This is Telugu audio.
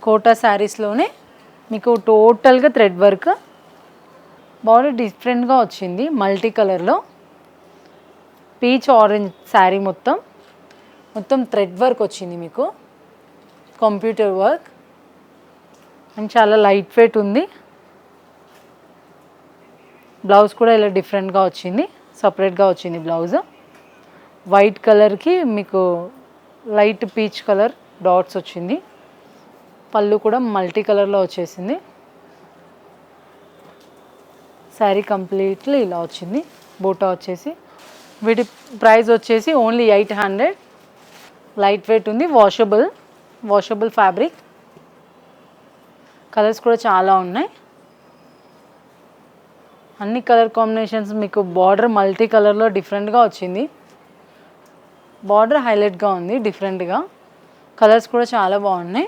కోటా శారీస్లోనే మీకు టోటల్గా థ్రెడ్ వర్క్, బార్డర్ డిఫరెంట్గా వచ్చింది మల్టీ కలర్లో. పీచ్ ఆరెంజ్ శారీ మొత్తం థ్రెడ్ వర్క్ వచ్చింది మీకు, కంప్యూటర్ వర్క్ అండ్ చాలా లైట్ వెయిట్ ఉంది. బ్లౌజ్ కూడా ఇలా డిఫరెంట్గా వచ్చింది, సపరేట్గా వచ్చింది బ్లౌజ్. వైట్ కలర్కి మీకు లైట్ పీచ్ కలర్ డాట్స్ వచ్చింది. పళ్ళు కూడా మల్టీ కలర్లో వచ్చేసింది. శారీ కంప్లీట్లీ ఇలా వచ్చింది. బూటా వచ్చేసి వీటి ప్రైస్ వచ్చేసి ఓన్లీ 800. లైట్ వెయిట్ ఉంది, వాషబుల్ ఫ్యాబ్రిక్. కలర్స్ కూడా చాలా ఉన్నాయి. అన్ని కలర్ కాంబినేషన్స్ మీకు బార్డర్ మల్టీ కలర్లో డిఫరెంట్గా వచ్చింది. బార్డర్ హైలైట్గా ఉంది డిఫరెంట్గా. కలర్స్ కూడా చాలా బాగున్నాయి.